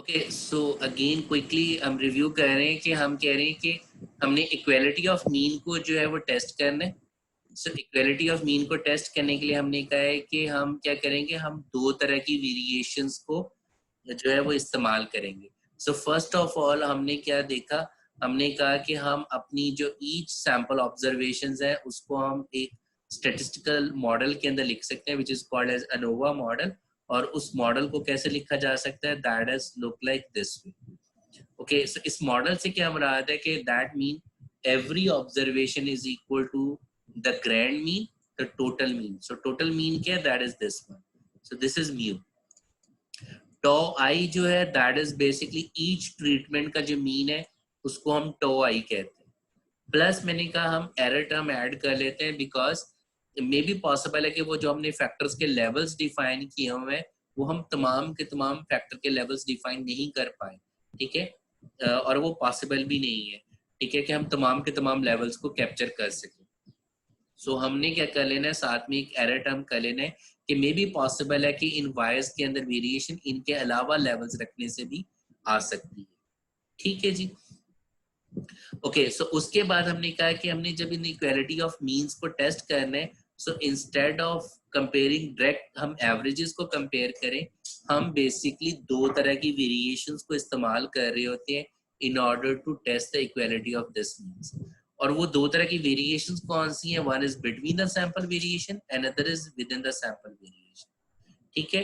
Okay, so again quickly हम review कर रहे हैं कि हम कह रहे हैं कि हमने इक्वालिटी ऑफ मीन को जो है वो टेस्ट करना है। सो इक्वालिटी ऑफ मीन को टेस्ट करने के लिए हमने कहा है कि हम क्या करेंगे, हम दो तरह की वेरिएशंस को जो है वो इस्तेमाल करेंगे। सो फर्स्ट ऑफ ऑल हमने क्या देखा, हमने कहा कि हम अपनी जो ईच सैंपल ऑब्जर्वेशंस है उसको हम एक स्टैटिस्टिकल मॉडल के अंदर लिख सकते हैं, which is called as ANOVA model. और उस मॉडल को कैसे लिखा जा सकता है, that is look like this way. Okay, so इस मॉडल से क्या मुराद है कि that mean every observation is equal to the grand mean, the total mean. So total mean क्या है, that is this one. So this is mu. Tau I जो है that is basically each treatment का जो mean है उसको हम to आई कहते हैं। प्लस मैंने कहा हम एरर टर्म ऐड कर लेते हैं, बिकॉज मे बी पॉसिबल है कि वो जो हमने फैक्टर्स के लेवल्स डिफाइन किए हुए हैं वो हम तमाम के तमाम फैक्टर के लेवल्स डिफाइन नहीं कर पाए। ठीक है, और वो पॉसिबल भी नहीं है, ठीक है, कि हम तमाम के तमाम लेवल्स को कैप्चर कर सकें। सो हमने क्या कर लेना है, साथ में एक एरर टर्म कर लेना है कि मे बी पॉसिबल है कि इन वायर्स के अंदर वेरिएशन इनके अलावा लेवल्स रखने से भी आ सकती है। ठीक है जी। ओके, सो उसके बाद हमने कहा कि हमने जब इन इक्वालिटी ऑफ मीन्स को टेस्ट करना है, सो इंस्टेड ऑफ कंपेयरिंग डायरेक्ट हम एवरेजेस को कंपेयर करें, हम बेसिकली दो तरह की वेरिएशंस को इस्तेमाल कर रहे होते हैं in order to test the equality of this means. और वो दो तरह की वेरिएशंस कौन सी हैं, one is between the sample variation and other is within the sample variation. ठीक है,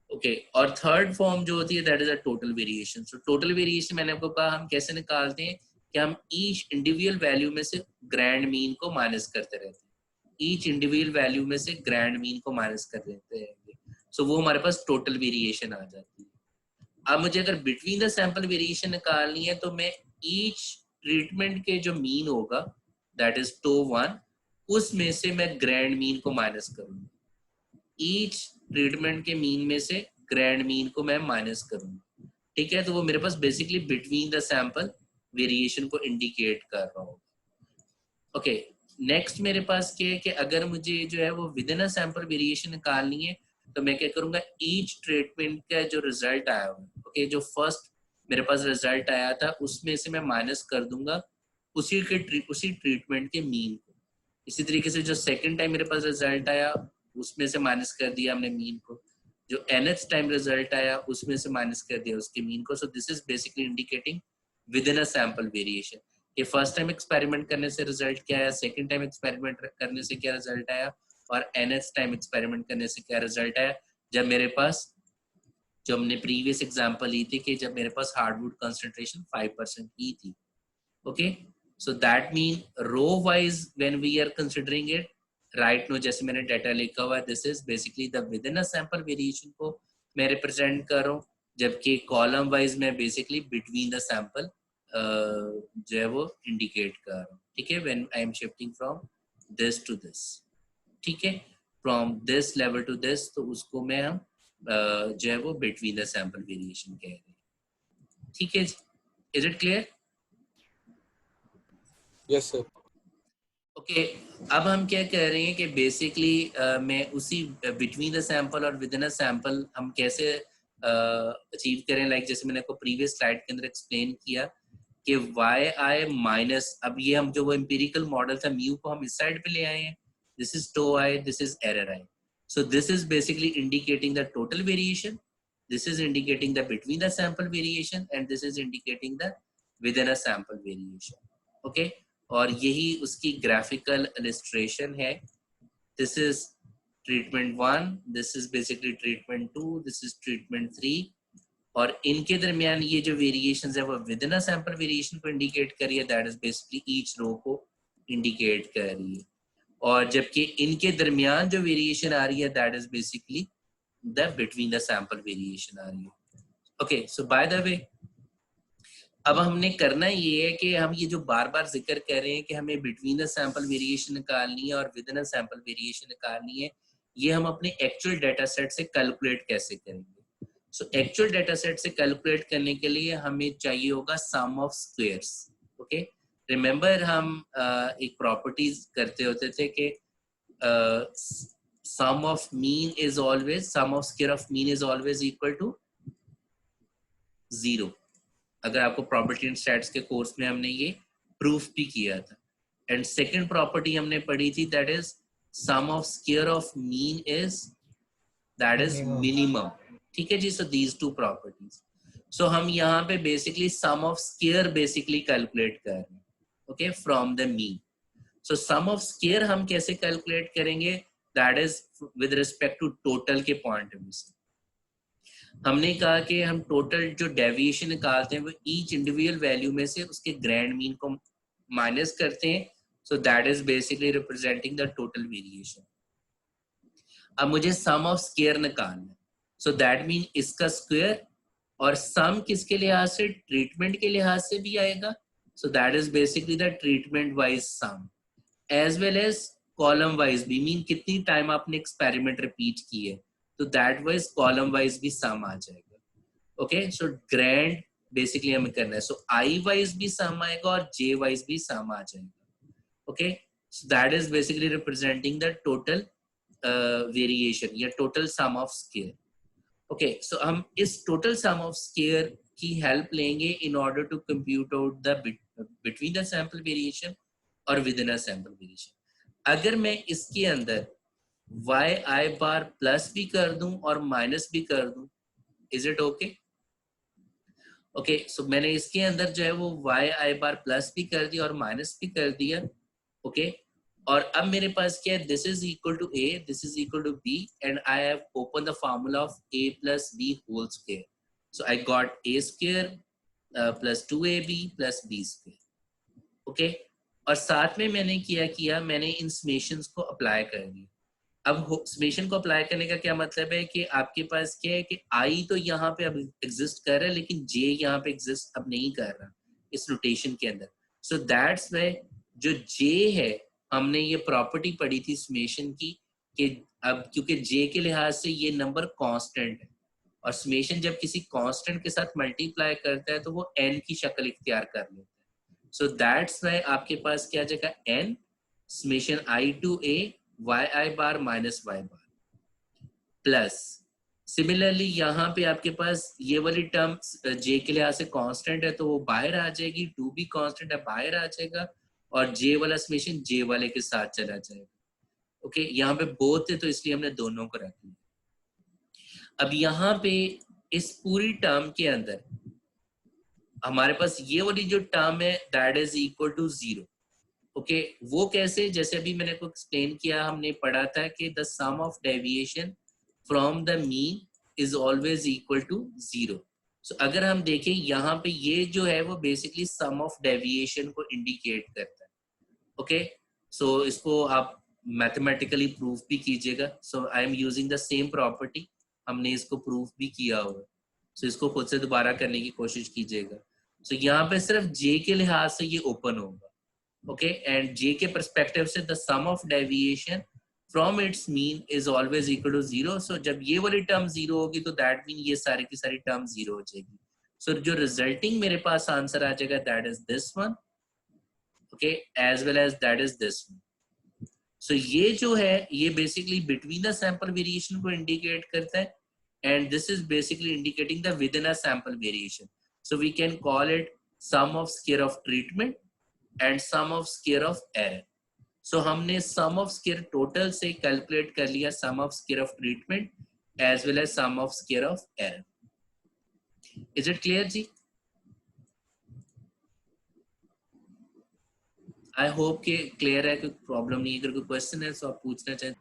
ओके। और थर्ड फॉर्म जो होती है that is a total variation. So total variation मैंने आपको कहा हम कैसे निकालते हैं कि हम ईच इंडिविजुअल वैल्यू में से ग्रैंड मीन को माइनस करते रहते हैं, ईच इंडिविजुअल वैल्यू में से ग्रैंड मीन को माइनस कर देते हैं। सो वो हमारे पास टोटल वेरिएशन आ जाती है। अब मुझे अगर बिटवीन द सैंपल वेरिएशन निकालनी है तो मैं ईच ट्रीटमेंट के जो मीन होगा दैट इज टो वन, उसमें से मैं ग्रैंड मीन को माइनस करूंगा। ईच ट्रीटमेंट के मीन में से ग्रैंड मीन को मैं माइनस करूंगा। ठीक है, तो वो मेरे पास basically between the sample variation को इंडिकेट कर रहा होगा। ओके, नेक्स्ट मेरे पास क्या है कि अगर मुझे जो है वो within a sample variation निकालनी है तो मैं क्या करूंगा, ईच ट्रीटमेंट का जो रिजल्ट आया हुआ, ओके, जो फर्स्ट मेरे पास रिजल्ट आया था उसमें से मैं माइनस कर दूंगा उसी ट्रीटमेंट के मीन को। इसी तरीके से जो सेकंड टाइम मेरे पास रिजल्ट आया उसमें से माइनस कर दिया हमने मीन को, जो nth टाइम रिजल्ट आया उसमें से माइनस कर दिया उसके मीन को। सो this is basically indicating with in a sample variation कि फर्स्ट टाइम एक्सपेरिमेंट करने से रिजल्ट क्या आया, सेकंड टाइम एक्सपेरिमेंट करने से क्या रिजल्ट आया, और nth टाइम एक्सपेरिमेंट करने से क्या रिजल्ट आया। जब मेरे पास, जो हमने प्रीवियस एग्जांपल ली थी कि जब मेरे पास हार्डवुड कंसंट्रेशन 5% ही थी। Okay, so that mean row wise when we are considering it right no, जैसे मैंने डाटा लिखा हुआ है, this is basically the within a sample variation को मैं रिप्रेजेंट कर रहा हूँ, जबकि कॉलम वाइज मैं बेसिकली बिटवीन द सैंपल जो है वो इंडिकेट कर रहा हूँ। ठीक है, when I am shifting from this to this, ठीक है, from this level to this, तो उसको मैं हम जो है वो बिटवीन द सैंपल वेरिएशन कह रहे हैं। ठीक है, is it clear? Yes sir. Okay, अब हम क्या कह रहे हैं कि बेसिकली मैं उसी बिटवीन द सैंपल और विद इन अ सैंपल हम कैसे अचीव करें, लाइक जैसे मैंने आपको प्रीवियस स्लाइड के अंदर एक्सप्लेन किया कि वाई आई माइनस, अब ये हम जो वो एम्पिरिकल मॉडल था म्यू को हम इस साइड पे ले आए हैं, this is to I, this is error I. So this is basically indicating the total variation, this is indicating the between the sample variation, and this is indicating the within a sample variation. Okay, और यही उसकी graphical illustration है। This is treatment 1, this is basically treatment 2, this is treatment 3, और इनके दरमियान ये जो variations है वो within a sample variation को इंडिकेट कर रही है, that is basically each row को इंडिकेट कर रही है। और जबकि इनके दरमियान जो वेरिएशन आ रही है that is basically the between the sample variation आ रही है। Okay, so by the way अब हमने करना ये है कि हम ये जो बार बार जिक्र कर रहे हैं कि हमें बिटवीन द सैंपल वेरिएशन निकालनी है और within a sample variation निकालनी है, ये हम अपने एक्चुअल डाटा सेट से कैलकुलेट कैसे करेंगे। सो एक्चुअल डाटा सेट से कैलकुलेट करने के लिए हमें चाहिए होगा सम ऑफ स्क्वायर्स। ओके, रिमेंबर हम एक प्रॉपर्टीज करते होते थे कि sum of mean is always, sum of square of mean is always equal to 0। अगर आपको प्रॉपर्टी एंड स्टैट्स के कोर्स में हमने ये प्रूफ भी किया था। एंड सेकंड प्रॉपर्टी हमने पढ़ी थी, that is sum of square of mean is that is minimum. ठीक है जी। So these two properties. So हम यहाँ पे basically sum of square basically calculate कर रहे हैं, okay, from the mean. So sum of square हम कैसे कैलकुलेट करेंगे, that is with respect to total के पॉइंट ऑफ व्यू से। हमने कहा कि हम टोटल जो डेविएशन निकालते हैं वो ईच इंडिविजुअल वैल्यू में से उसके ग्रैंड मीन को माइनस करते हैं। सो that is basically representing the total variation. अब मुझे सम ऑफ स्क्वायर निकालना है। सो दैट मीन इसका स्क्वायर, और सम किसके लिहाज से, ट्रीटमेंट के लिहाज से भी आएगा। So that is basically the treatment wise sum, as well as column wise भी, मीन कितनी टाइम आपने एक्सपेरिमेंट रिपीट की है, तो दैट वाइज कॉलम वाइज भी सम आ जाएगा। ओके, सो ग्रैंड बेसिकली हमें करना है। सो आई वाइज भी सम आएगा और जे वाइज भी सम आ जाएगा। Okay, so that is basically representing the total variation या total sum of square. Okay, so हम इस टोटल सम ऑफ स्क्वायर की हेल्प लेंगे in order to compute out the between the sample variation और within a sample variation. अगर मैं इसके अंदर वाई आई बार प्लस भी कर दूं और माइनस भी कर दूं, इज इट ओके? ओके, सो मैंने इसके अंदर जो है वो वाई आई बार प्लस भी कर दिया और माइनस भी कर दिया। ओके, और अब मेरे पास क्या है, this is equal to A, this is equal to B, and I have open the formula of A plus B whole square. So I got A square plus 2ab plus B square. Okay, और साथ में मैंने किया मैंने इन summations को apply कर दिया। अब समेशन को अप्लाई करने का क्या मतलब है कि आपके पास क्या है कि आई तो यहाँ पे अब एग्जिस्ट कर रहा है, लेकिन जे यहाँ पे एग्जिस्ट अब नहीं कर रहा इस नोटेशन के अंदर। सो दैट्स व्हाई जो जे है, हमने ये प्रॉपर्टी पढ़ी थी समेशन की कि अब क्योंकि जे के लिहाज से ये नंबर कांस्टेंट है, और समेशन जब किसी कांस्टेंट के साथ मल्टीप्लाई करता है तो वो एन की शक्ल इख्तियार कर लेता है। सो दैट्स व्हाई आपके पास क्या जगह N summation I to A Y I bar minus Y bar plus, similarly यहाँ पे आपके पास ये वाली टर्म जे के लिहाज से कांस्टेंट है तो वो बाहर आ जाएगी, टू भी कांस्टेंट है बाहर आ जाएगा, और जे वाला समेशन जे वाले के साथ चला जाएगा। ओके, यहाँ पे बोथ है तो इसलिए हमने दोनों को रख लिया। अब यहाँ पे इस पूरी टर्म के अंदर हमारे पास ये वाली जो टर्म है that is equal to 0। Okay, वो कैसे, जैसे अभी मैंने को एक्सप्लेन किया, हमने पढ़ा था कि the sum of deviation from the mean is always equal to 0। So अगर हम देखें यहाँ पे ये जो है वो बेसिकली सम ऑफ डेविएशन को इंडिकेट करता है। ओके, सो इसको आप मैथमेटिकली प्रूफ भी कीजिएगा। So I am using the same property, हमने इसको प्रूफ भी किया हुआ। सो इसको खुद से दोबारा करने की कोशिश कीजिएगा। सो यहाँ पे सिर्फ जे के लिहाज से ये ओपन होगा। ओके, एंड जे के परस्पेक्टिव से the sum of deviation from its mean is always equal to 0। So जब ये वाली टर्म 0 होगी तो दैट मीन ये सारी की सारी टर्म 0 हो जाएगी। सो जो रिजल्टिंग मेरे पास आंसर आ जाएगा that is this one, okay, as well as that is this one. So ये जो है ये basically between the sample variation को इंडिकेट करता है, and this is basically indicating the within a sample variation. So we can call it sum of square of treatment and sum of square of error. So हमने sum of square total से calculate कर लिया sum of square of treatment as well as sum of square of error. Is it clear ji? I hope के clear है, कोई problem नहीं है। अगर कोई क्वेश्चन है तो आप पूछना चाहें।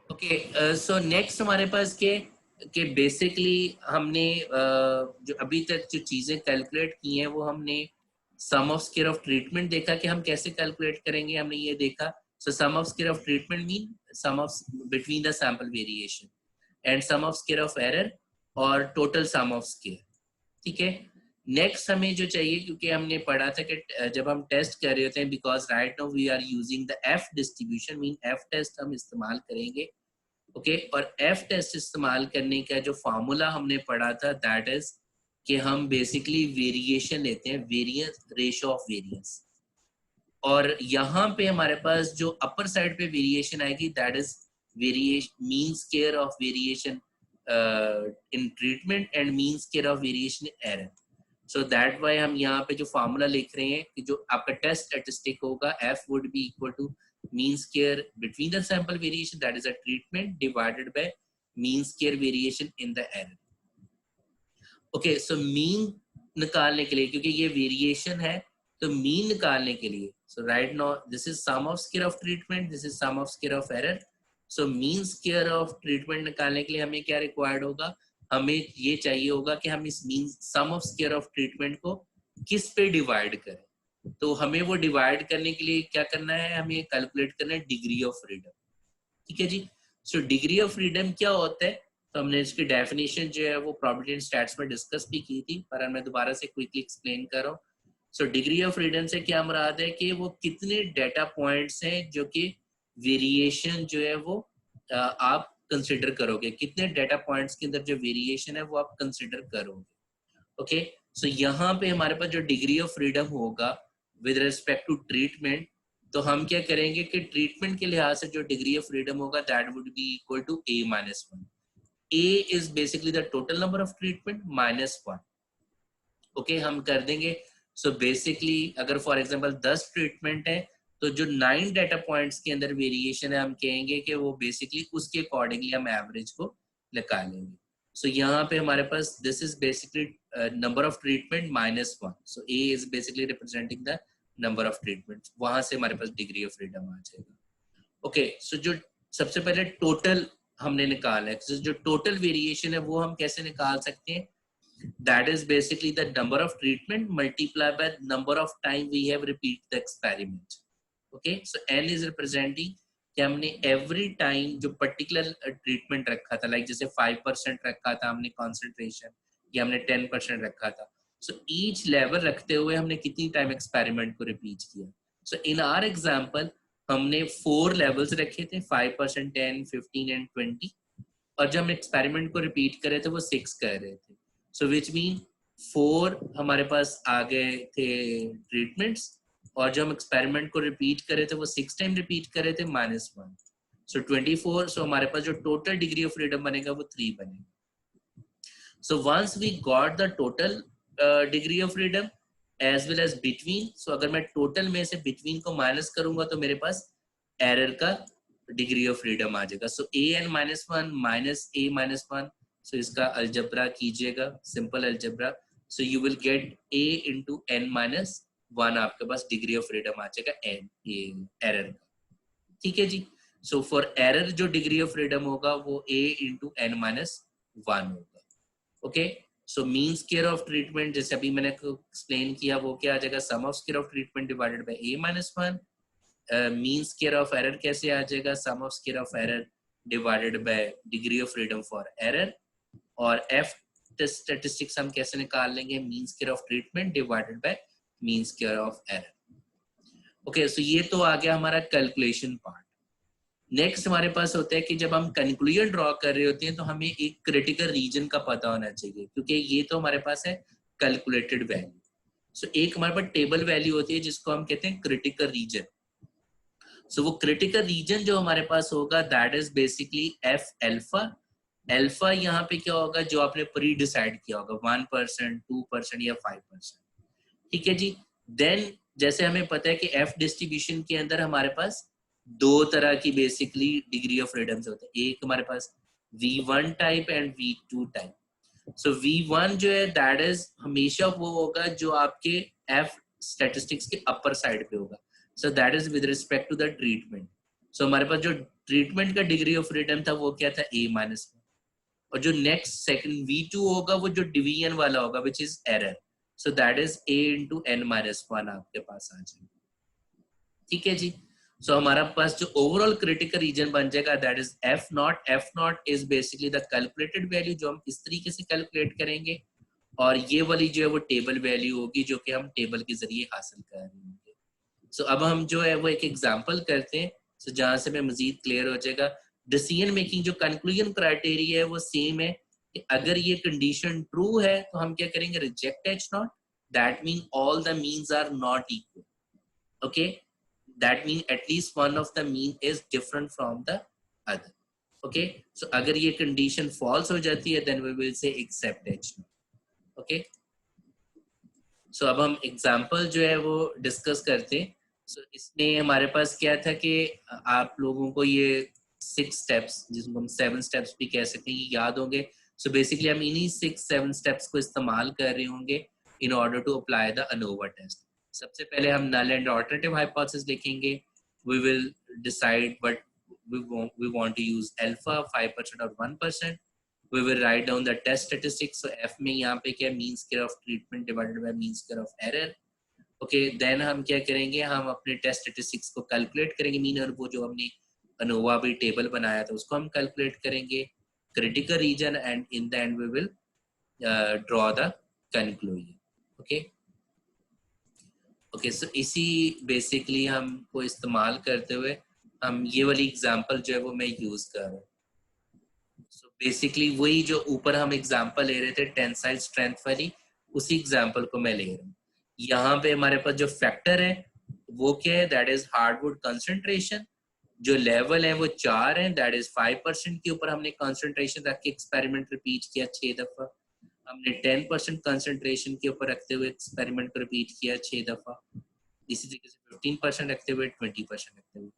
ओके, सो नेक्स्ट हमारे पास के बेसिकली हमने जो अभी तक जो चीजें कैलकुलेट की हैं वो हमने sum of square of treatment देखा कि हम कैसे कैलकुलेट करेंगे, हमने ये देखा। So sum of square of treatment mean sum of between the sample variation, and sum of square of error और टोटल सम ऑफ स्क्वायर। ठीक है, नेक्स्ट हमें जो चाहिए, क्योंकि हमने पढ़ा था कि जब हम टेस्ट कर रहे होते हैं, because right now we are using the F distribution, mean F test हम इस्तेमाल करेंगे। ओके, और एफ टेस्ट इस्तेमाल करने का जो फार्मूला हमने पढ़ा था दैट इज कि हम बेसिकली वेरिएशन लेते हैं, वेरिएंस, रेशियो ऑफ वेरिएंस, और यहाँ पे हमारे पास जो अपर साइड पे वेरिएशन आएगी that is variation mean square of variation in treatment and mean square of variation in error. So that why हम यहाँ पे जो फार्मूला लिख रहे हैं कि जो आपका टेस्ट स्टैटिस्टिक होगा F would be equal to mean square between the sample variation that is a treatment divided by mean square variation in the error. Okay, so mean निकालने के लिए, क्योंकि ये वेरिएशन है, तो मीन निकालने के लिए, so right now this is sum of square of treatment, this is sum of square of error. So mean square of treatment निकालने के लिए हमें क्या रिक्वायर्ड होगा, हमें ये चाहिए होगा कि हम इस mean sum of square of treatment को किस पे डिवाइड करें। तो हमें वो डिवाइड करने के लिए क्या करना है, हमें कैलकुलेट करना है डिग्री ऑफ फ्रीडम। ठीक है जी। सो डिग्री ऑफ फ्रीडम क्या होता है, तो हमने इसकी डेफिनेशन जो है वो प्रोबेबिलिटी एंड स्टैट्स में डिस्कस भी की थी, पर मैं दोबारा से क्विकली एक्सप्लेन कर रहा हूँ। सो डिग्री ऑफ फ्रीडम से क्या मुराद है कि वो कितने डेटा पॉइंट्स हैं जो कि वेरिएशन जो है वो आप कंसिडर करोगे, कितने डेटा पॉइंट्स के अंदर जो वेरिएशन है वो आप कंसिडर करोगे। ओके, सो यहाँ पे हमारे पास जो डिग्री ऑफ फ्रीडम होगा विद रिस्पेक्ट टू ट्रीटमेंट, तो हम क्या करेंगे कि ट्रीटमेंट के लिहाज से जो डिग्री ऑफ फ्रीडम होगा that would be equal to a minus 1। a is basically the total number of treatment minus 1। Okay, हम कर देंगे। सो बेसिकली अगर फॉर एग्जांपल 10 ट्रीटमेंट है, तो जो 9 डेटा पॉइंट्स के अंदर वेरिएशन है, हम कहेंगे कि वो बेसिकली उसके अकॉर्डिंगली हम एवरेज को निकालेंगे। सो यहाँ पे हमारे पास this is basically number of treatment minus 1। So a is basically representing the number of treatment, वहां से हमारे पास डिग्री ऑफ फ्रीडम आ जाएगा। ओके, सो जो सबसे पहले टोटल हमने निकाला है, जो टोटल वेरिएशन है वो हम कैसे निकाल सकते हैं, that is basically the number of treatment multiplied by number of time we have repeat the experiment. Okay, so n is representing कि हमने every time जो particular treatment रखा था, like जैसे 5% रखा था हमने concentration, या हमने 10% रखा था, so each level रखते हुए हमने कितनी time experiment को repeat किया। so in our example हमने 4 levels रखे थे, 5%, 10, 15 and 20, और जब हम एक्सपेरिमेंट को रिपीट कर रहे थे वो 6 कर रहे थे। सो विच मीन 4 हमारे पास आ गए थे ट्रीटमेंट्स, और जब हम एक्सपेरिमेंट को रिपीट कर रहे थे वो 6 टाइम रिपीट कर रहे थे -1। सो 24। सो हमारे पास जो टोटल डिग्री ऑफ फ्रीडम बनेगा वो 3 बनेगा। So once we got the total degree of freedom as well as between, so अगर मैं टोटल में से बिटवीन को माइनस करूंगा तो मेरे पास एरर का डिग्री ऑफ फ्रीडम आ जाएगा। सो an minus 1 minus a minus 1, सो इसका अलजबरा कीजिएगा, simple algebra. So you will get a into n minus 1, आपके पास डिग्री ऑफ फ्रीडम आ जाएगा एरर का। ठीक है जी। सो फॉर एरर जो डिग्री ऑफ फ्रीडम होगा वो a इंटू n माइनस 1 होगा। Okay, so mean square of treatment जैसे अभी मैंने एक्सप्लेन किया वो क्या आ जाएगा, sum of square of treatment divided by a minus 1। Mean square of error कैसे आ जाएगा, sum of square of error divided by degree of freedom for error. और एफ स्टैटिस्टिक्स हम कैसे निकाल लेंगे, mean square of treatment divided by mean square of error. Okay, so ये तो आ गया हमारा कैलकुलेशन पार्ट। नेक्स्ट हमारे पास होता है कि जब हम कंक्लूजन ड्रॉ कर रहे होते हैं तो हमें एक क्रिटिकल रीजन का पता होना चाहिए, क्योंकि ये तो हमारे पास है कैलकुलेटेड वैल्यू। सो एक हमारे पास टेबल वैल्यू होती है जिसको हम कहते हैं क्रिटिकल रीजन। सो वो क्रिटिकल रीजन जो हमारे पास होगा that is basically F alpha. Alpha यहाँ पे क्या होगा, जो आपने प्री डिसाइड किया होगा 1%, 2% या 5%। ठीक है जी। देन जैसे हमें पता है कि एफ डिस्ट्रीब्यूशन के अंदर हमारे पास 2 तरह की बेसिकली डिग्री ऑफ फ्रीडम होते हैं, एक हमारे पास V1 type and V2 type. So V1 जो है दैट इज हमेशा वो होगा जो आपके एफ स्टैटिस्टिक्स के अपर साइड पे होगा। So that is with respect to the treatment. So हमारे पास जो ट्रीटमेंट का डिग्री ऑफ फ्रीडम था वो क्या था, a माइनस 1। और जो नेक्स्ट सेकंड V2 होगा वो जो डिवीजन वाला होगा which is error. So that is a into n minus 1 आपके पास आ जाएगा। ठीक है जी। सो हमारा पास जो ओवरऑल क्रिटिकल रीजन बन जाएगा that is F not. F not is basically the calculated value जो हम इस तरीके से कैलकुलेट करेंगे, और ये वाली जो है वो टेबल वैल्यू होगी जो कि हम टेबल के जरिए हासिल कर रहे होंगे। सो अब हम जो है वो एक एग्जांपल करते हैं, सो जहां से मैं मजीद क्लियर हो जाएगा। डिसीजन मेकिंग जो कंक्लूजन क्राइटेरिया है वो सेम है कि अगर ये कंडीशन ट्रू है तो हम क्या करेंगे, reject H naught, that mean all the means are not equal. Okay, that mean at least one of the mean is different from the other. Okay, so अगर ये condition false हो जाती है then we will say accept H. Okay, सो अब हम example जो है वो डिस्कस करते हैं। सो इसमें हमारे पास क्या था कि आप लोगों को ये 6 स्टेप्स, जिसको हम 7 स्टेप्स भी कह सकते हैं, ये याद होंगे। सो बेसिकली हम इन्हीं 6-7 स्टेप्स को इस्तेमाल कर रहे होंगे in order to apply the ANOVA test. सबसे पहले हम नल एंड ऑल्टरनेटिव हाइपोथेसिस लिखेंगे। We will decide what we want to use alpha 5% or 1%. We will write down the test statistics. So F में यहाँ पे क्या mean square of treatment divided by mean square of error. Okay, then हम क्या करेंगे, हम अपने test statistics को कैलकुलेट करेंगे मीन, और वो जो हमने अनोवा भी टेबल बनाया था उसको हम कैलकुलेट करेंगे, critical region, and in the end we will draw the conclusion. Okay okay, so इसी बेसिकली हमको इस्तेमाल करते हुए हम ये वाली एग्जांपल जो है वो मैं यूज कर रहा हूँ। सो बेसिकली वही जो ऊपर हम एग्जांपल ले रहे थे टेंसाइल स्ट्रेंथ वाली, उसी एग्जांपल को मैं ले रहा हूँ। यहाँ पे हमारे पास जो फैक्टर है वो क्या है, दैट इज हार्डवुड कंसंट्रेशन। जो लेवल है वो 4 है, दैट इज 5% के ऊपर हमने कंसंट्रेशन रख के एक्सपेरिमेंट रिपीट किया 6 दफा। हमने 10% कंसंट्रेशन के ऊपर रखते हुए एक्सपेरिमेंट को रिपीट किया 6 दफा। इसी तरीके से 15% रखते हुए, 20% रखते हुए,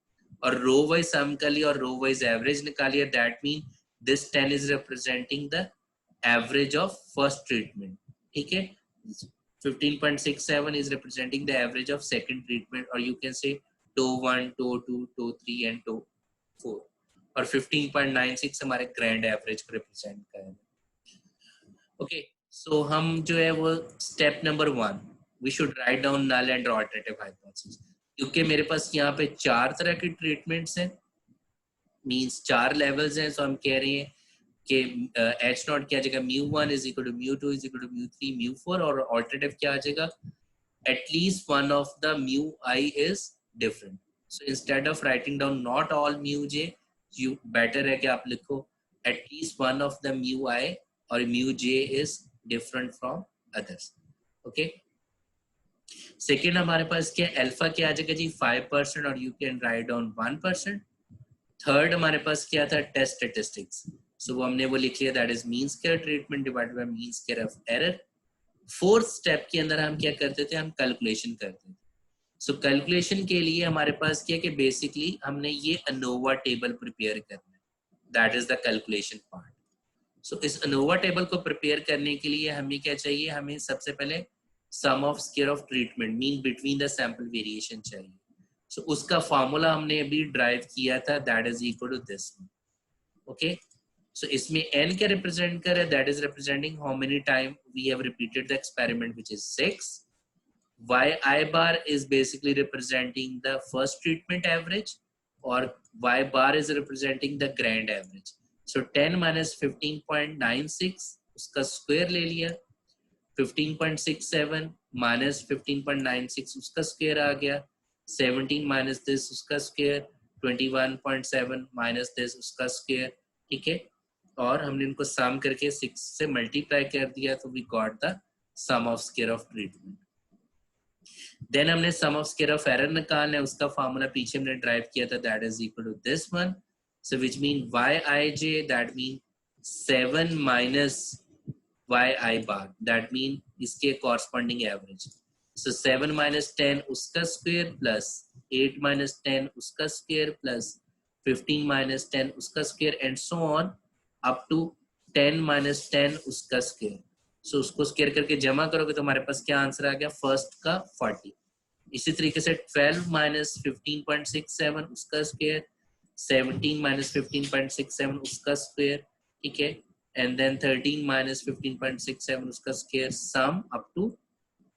और रो वाइज सम कर लिया और रो वाइज एवरेज निकालिए। That mean this 10 is representing the average of first treatment. ठीक है, 15.67 is representing the average of second treatment, or you can say TOE 1, TOE 2, TOE 3 and TOE 4, और 15.96 हमारे grand average को represent करेगा। Okay, so हम जो है वो step number 1, we should write down null and alternative hypothesis. क्योंकि मेरे पास यहाँ पे 4 तरह के ट्रीटमेंट्स हैं, मींस 4 लेवल्स हैं, सो हम कह रहे हैं कि एच नॉट क्या आ जाएगा, μ1 is equal to μ2 is equal to μ3 μ4, और ऑल्टरनेटिव क्या आ जाएगा, at least one of the μi is different. So instead of writing down not all μj, you better है कि आप लिखो at least one of the μi और μj is different from others. Okay, second हमारे पास क्या, अल्फा क्या आ जाएगा जी 5%, और you can write down 1%। Third हमारे पास क्या था, टेस्ट स्टेटिस्टिक्स, सो वो हमने वो लिख लिया, that is mean square treatment divided by mean square of error. Fourth step के अंदर हम क्या करते थे, हम कैलकुलेशन करते थे। सो कैलकुलेशन के लिए हमारे पास क्या कि बेसिकली हमने ये अनोवा टेबल प्रिपेयर करना है, that is the calculation part. So इस अनोवा टेबल को प्रिपेयर करने के लिए हमें क्या चाहिए, हमें सबसे पहले sum of square of treatment mean between the sample variation चाहिए। सो उसका फॉर्मूला हमने अभी ड्राइव किया था, that is equal to this. Okay, so इसमें n क्या रिप्रेजेंट कर रहा है, that is representing how many time we have repeated the experiment which is 6। yi bar is basically representing the first treatment average, or y bar is representing the grand average. So 10 minus 15.96 उसका square ले लिया, 15.67 minus 15.96 उसका square आ गया, 17 minus this उसका square, 21.7 minus this उसका square. ठीक है, और हमने इनको सम करके 6 से मल्टीप्लाई कर दिया, तो we got the sum of square of treatment. Then हमने sum of square of error निकालना है, उसका फार्मूला पीछे हमने ड्राइव किया था, that is equal to this one. So which mean yij, that mean 7 minus yi bar, that mean इसके corresponding average. So 7 minus 10 उसका स्क्वायर प्लस 8 माइनस 10 उसका स्क्वायर प्लस 15 माइनस 10 उसका square and so on up to 10 minus 10 उसका square. सो उसको square करके जमा करोगे तो हमारे पास क्या आंसर आ गया, फर्स्ट का 40। इसी तरीके से 12 माइनस 15.67 उसका स्क्वायर, 17 माइनस 15.67 उसका स्क्वायर। ठीक है, एंड देन 13 माइनस 15.67 उसका square, sum up to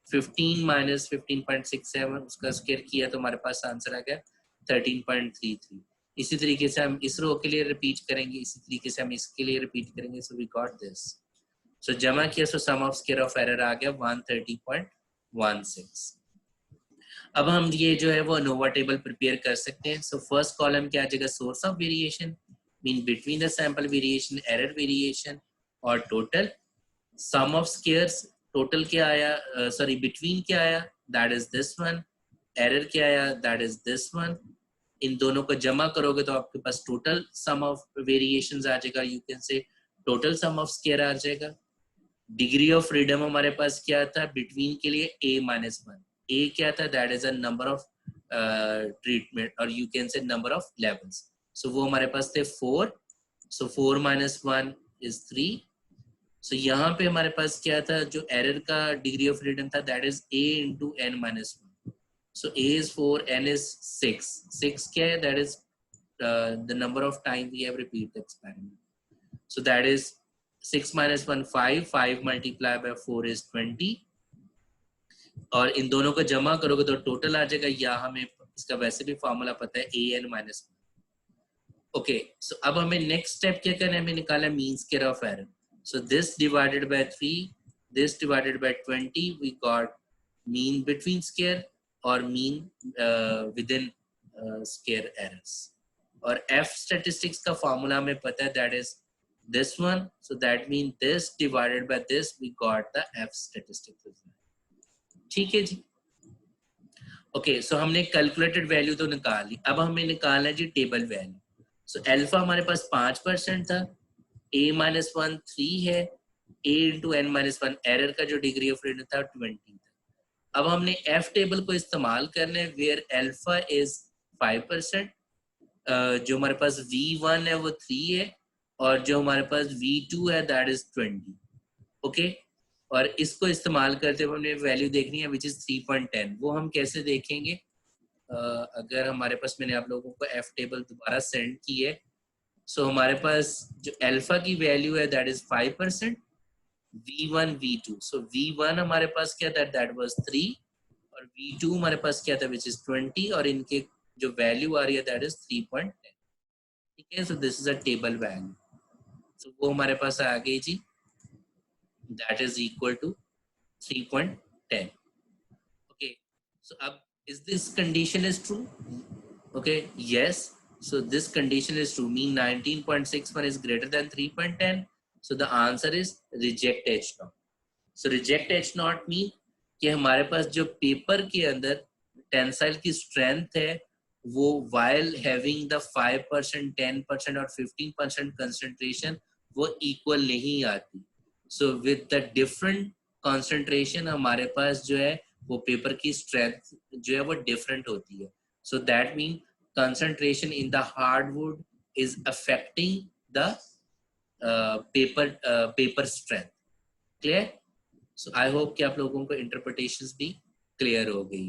15 minus 15.67 उसका स्क्वायर किया तो हमारे पास आंसर आ गया 13.33। इसी तरीके से हम इस रो के लिए रिपीट करेंगे, इसी तरीके से हम इसके लिए रिपीट करेंगे। So we got this. So जमा किया, so sum of square of error आ गया 130.16। अब हम ये जो है वो अनोवा टेबल प्रिपेयर कर सकते हैं। सो फर्स्ट कॉलम क्या आ जाएगा, source of variation mean between the sample variation, error variation और total. Sum of squares, total क्या आया, सॉरी बिटवीन क्या आया, that is this one. Error क्या आया, दैट इज दिस वन। इन दोनों को जमा करोगे तो आपके पास टोटल सम ऑफ वेरिएशंस आ जाएगा, you can say total sum of square आ जाएगा। डिग्री ऑफ फ्रीडम हमारे पास क्या था बिटवीन के लिए a-1, a क्या था, that is a number of treatment और you can say number of levels, so वो हमारे पास थे 4, सो 4 - 1 इज 3, सो यहाँ पे हमारे पास क्या था, जो एरर का डिग्री ऑफ फ्रीडम था that is a into n-1, so a is 4, n is 6, 6 क्या है, that is the number of time we have repeated the experiment, so that is 6 - 1 5, 5 multiplied by 4 is 20, और इन दोनों को जमा करोगे तो टोटल आ जाएगा, या हमें इसका वैसे भी फॉर्मूला पता है an-1। ओके, सो अब हमें नेक्स्ट स्टेप क्या करना है, हमें निकाला mean square of error, so this divided by 3, this divided by 20, we got mean between square और mean within square errors, और f स्टैटिस्टिक्स का फॉर्मूला हमें पता है, that is this one, so that means this divided by this we got the f statistics, ठीक है जी। Okay, सो हमने calculated value तो निकाल ली, अब हमें निकालना है जी टेबल वैल्यू, सो अल्फा हमारे पास 5% था, a-1 3 है, a into n-1 एरर का जो डिग्री ऑफ फ्रीडम था 20 था। अब हमने f टेबल को इस्तेमाल करना है वेयर अल्फा इज 5%, जो हमारे पास v1 है वो 3 है, और जो हमारे पास v2 है दैट इज 20, ओके, और इसको इस्तेमाल करते हुए हमने वैल्यू देखनी है विच इज 3.10, वो हम कैसे देखेंगे, अगर हमारे पास, मैंने आप लोगों को एफ टेबल दोबारा सेंड की है, सो हमारे पास जो अल्फा की वैल्यू है that is 5%, v1 v2, so v1 हमारे पास क्या था, दैट वाज 3, और v2 हमारे पास क्या था विच इज 20, और इनके जो वैल्यू आ रही है दैट इज 3.10, ठीक है, so this is a table value, so वो हमारे पास आ गई जी, that is equal to 3.10, okay, so is this condition is true, okay, yes, so this condition is true, mean 19.61 is greater than 3.10, so the answer is reject h naught, so reject h naught mean कि हमारे पास जो paper के अंदर tensile की strength है वो while having the 5%, 10% और 15% concentration वो इक्वल नहीं आती, so with the different concentration हमारे पास जो है वो पेपर की स्ट्रेंथ जो है वो डिफरेंट होती है, सो that mean concentration in the hardwood is affecting the paper strength, clear, so I hope कि आप लोगों को इंटरप्रिटेशंस भी क्लियर हो गई।